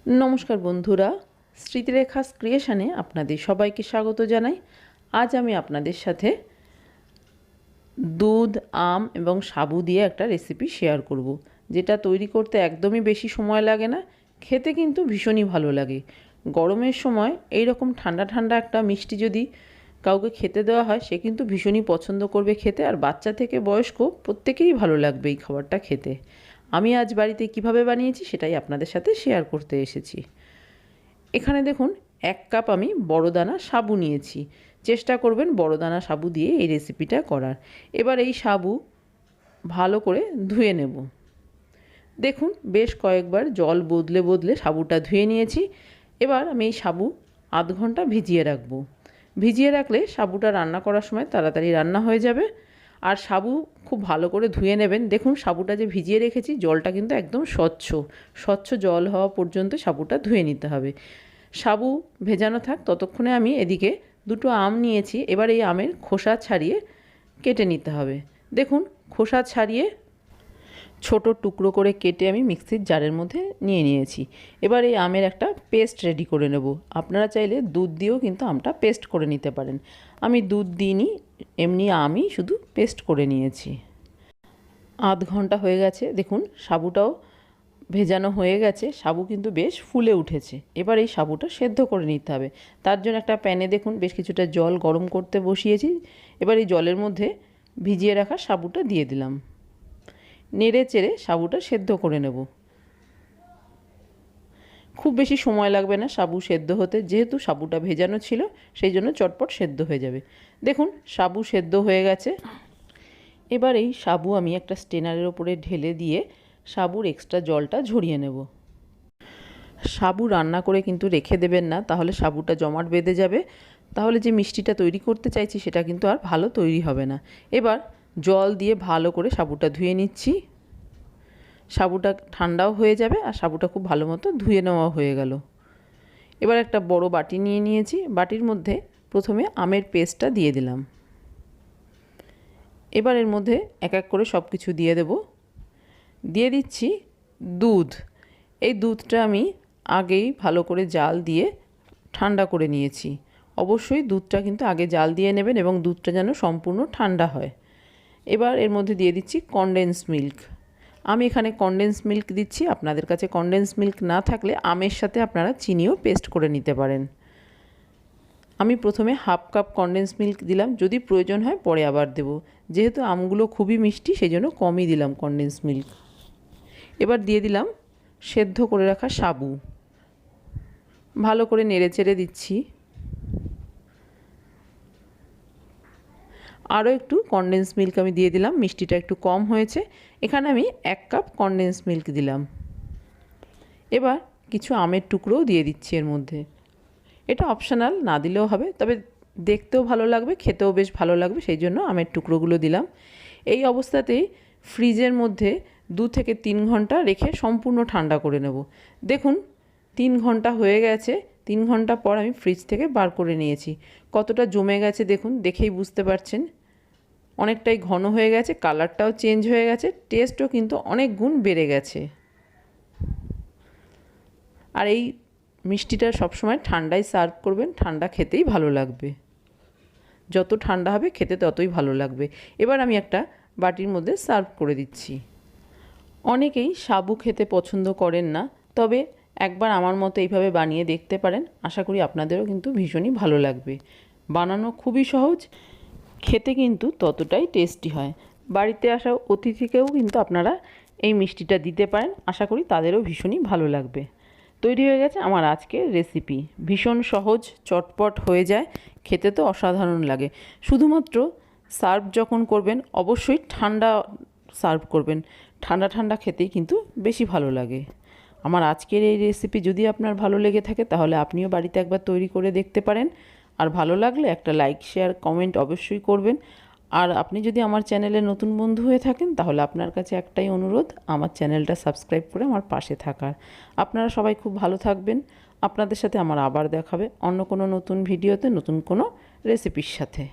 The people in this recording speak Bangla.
নমস্কার বন্ধুরা, স্মৃতিরেখাস ক্রিয়েশনে আপনাদের সবাইকে স্বাগত জানাই। আজ আমি আপনাদের সাথে দুধ, আম এবং সাবু দিয়ে একটা রেসিপি শেয়ার করব, যেটা তৈরি করতে একদমই বেশি সময় লাগে না, খেতে কিন্তু ভীষণই ভালো লাগে। গরমের সময় এই রকম ঠান্ডা ঠান্ডা একটা মিষ্টি যদি কাউকে খেতে দেওয়া হয়, সে কিন্তু ভীষণই পছন্দ করবে খেতে, আর বাচ্চা থেকে বয়স্ক প্রত্যেকেই ভালো লাগবে এই খাবারটা খেতে। আমি আজ বাড়িতে কিভাবে বানিয়েছি সেটাই আপনাদের সাথে শেয়ার করতে এসেছি। এখানে দেখুন 1 কাপ আমি বড় দানা সাবু নিয়েছি। চেষ্টা করবেন বড় দানা সাবু দিয়ে এই রেসিপিটা করার। এবার এই সাবু ভালো করে ধুয়ে নেব। দেখুন বেশ কয়েকবার জল বদলে বদলে সাবুটা ধুয়ে নিয়েছি। এবার আমি এই সাবু আধ ঘন্টা ভিজিয়ে রাখবো। ভিজিয়ে রাখলে সাবুটা রান্না করার সময় তাড়াতাড়ি রান্না হয়ে যাবে। আর সাবু খুব ভালো করে ধুয়ে নেবেন। দেখুন সাবুটা যে ভিজিয়ে রেখেছি, জলটা কিন্তু একদম স্বচ্ছ জল হওয়া পর্যন্ত সাবুটা ধুয়ে নিতে হবে। সাবু ভেজানো থাক, ততক্ষণে আমি এদিকে 2টো আম নিয়েছি। এবার এই আমের খোসা ছাড়িয়ে কেটে নিতে হবে। দেখুন খোসা ছাড়িয়ে ছোট টুকরো করে কেটে আমি মিক্সির জারের মধ্যে নিয়ে নিয়েছি। এবার এই আমের একটা পেস্ট রেডি করে নেব। আপনারা চাইলে দুধ দিয়েও কিন্তু আমটা পেস্ট করে নিতে পারেন। আমি দুধ দিইনি, এমনি আমি শুধু পেস্ট করে নিয়েছি। আধ ঘন্টা হয়ে গেছে, দেখুন সাবুটাও ভেজানো হয়ে গেছে। সাবু কিন্তু বেশ ফুলে উঠেছে। এবার এই সাবুটা সেদ্ধ করে নিতে হবে। তার জন্য একটা প্যানে দেখুন বেশ কিছুটা জল গরম করতে বসিয়েছি। এবার এই জলের মধ্যে ভিজিয়ে রাখা সাবুটা দিয়ে দিলাম। নেড়ে চেড়ে সাবুটা সেদ্ধ করে নেব। খুব বেশি সময় লাগবে না সাবু সেদ্ধ হতে, যেহেতু সাবুটা ভেজানো ছিল সেই জন্য চটপট সেদ্ধ হয়ে যাবে। দেখুন সাবু সেদ্ধ হয়ে গেছে। এবার এই সাবু আমি একটা স্ট্রেনারের ওপরে ঢেলে দিয়ে সাবুর এক্সট্রা জলটা ঝরিয়ে নেব। সাবু রান্না করে কিন্তু রেখে দেবেন না, তাহলে সাবুটা জমাট বেঁধে যাবে। তাহলে যে মিষ্টিটা তৈরি করতে চাইছি সেটা কিন্তু আর ভালো তৈরি হবে না। এবার জল দিয়ে ভালো করে সাবুটা ধুয়ে নিচ্ছি। সাবুটা ঠান্ডাও হয়ে যাবে আর সাবুটা খুব ভালো মতো ধুয়ে নেওয়া হয়ে গেল। এবার একটা বড় বাটি নিয়ে নিয়েছি। বাটির মধ্যে প্রথমে আমের পেস্টটা দিয়ে দিলাম। এবার এর মধ্যে এক এক করে সব কিছু দিয়ে দেব। দিয়ে দিচ্ছি দুধ। এই দুধটা আমি আগেই ভালো করে জাল দিয়ে ঠান্ডা করে নিয়েছি। অবশ্যই দুধটা কিন্তু আগে জাল দিয়ে নেবেন এবং দুধটা যেন সম্পূর্ণ ঠান্ডা হয়। এবার এর মধ্যে দিয়ে দিচ্ছি কনডেন্স মিল্ক। আমি এখানে কনডেন্স মিল্ক দিচ্ছি। আপনাদের কাছে কনডেন্স মিল্ক না থাকলে আমের সাথে আপনারা চিনিও পেস্ট করে নিতে পারেন। আমি প্রথমে হাফ কাপ কনডেন্স মিল্ক দিলাম, যদি প্রয়োজন হয় পরে আবার দেব। যেহেতু আমগুলো খুবই মিষ্টি সেই জন্য কমই দিলাম কনডেন্স মিল্ক। এবার দিয়ে দিলাম সেদ্ধ করে রাখা সাবু। ভালো করে নেড়ে চেড়ে দিচ্ছি। আরও একটু কনডেন্স মিল্ক আমি দিয়ে দিলাম, মিষ্টিটা একটু কম হয়েছে। এখানে আমি 1 কাপ কনডেন্স মিল্ক দিলাম। এবার কিছু আমের টুকরোও দিয়ে দিচ্ছি এর মধ্যে। এটা অপশনাল, না দিলেও হবে, তবে দেখতেও ভালো লাগবে, খেতেও বেশ ভালো লাগবে, সেই জন্য আমের টুকরোগুলো দিলাম। এই অবস্থাতেই ফ্রিজের মধ্যে 2 থেকে 3 ঘন্টা রেখে সম্পূর্ণ ঠান্ডা করে নেব। দেখুন 3 ঘন্টা হয়ে গেছে। 3 ঘন্টা পর আমি ফ্রিজ থেকে বার করে নিয়েছি। কতটা জমে গেছে দেখুন, দেখেই বুঝতে পারছেন। অনেকটাই ঘন হয়ে গেছে, কালারটাও চেঞ্জ হয়ে গেছে, টেস্টও কিন্তু অনেক গুণ বেড়ে গেছে। আর এই মিষ্টিটা সবসময় ঠান্ডায় সার্ভ করবেন, ঠান্ডা খেতেই ভালো লাগবে। যত ঠান্ডা হবে খেতে ততই ভালো লাগবে। এবার আমি একটা বাটির মধ্যে সার্ভ করে দিচ্ছি। অনেকেই সাবু খেতে পছন্দ করেন না, তবে একবার আমার মতো এইভাবে বানিয়ে দেখতে পারেন। আশা করি আপনাদেরও কিন্তু ভীষণই ভালো লাগবে। বানানো খুবই সহজ, খেতে কিন্তু ততটাই টেস্টি হয়। বাড়িতে আসা অতিথিকেও কিন্তু আপনারা এই মিষ্টিটা দিতে পারেন। আশা করি তাদেরও ভীষণই ভালো লাগবে। তৈরি হয়ে গেছে আমার আজকের রেসিপি। ভীষণ সহজ, চটপট হয়ে যায়, খেতে তো অসাধারণ লাগে। শুধুমাত্র সার্ভ যখন করবেন অবশ্যই ঠান্ডা সার্ভ করবেন। ঠান্ডা ঠান্ডা খেতেই কিন্তু বেশি ভালো লাগে। আমার আজকের এই রেসিপি যদি আপনার ভালো লেগে থাকে তাহলে আপনিও বাড়িতে একবার তৈরি করে দেখতে পারেন। আর ভালো লাগলে একটা লাইক, শেয়ার, কমেন্ট অবশ্যই করবেন। আর আপনি যদি আমার চ্যানেলে নতুন বন্ধু হয়ে থাকেন তাহলে আপনার কাছে একটাই অনুরোধ, আমার চ্যানেলটা সাবস্ক্রাইব করে আমার পাশে থাকার। আপনারা সবাই খুব ভালো থাকবেন। আপনাদের সাথে আমার আবার দেখাবে অন্য কোনো নতুন ভিডিওতে, নতুন কোনো রেসিপির সাথে।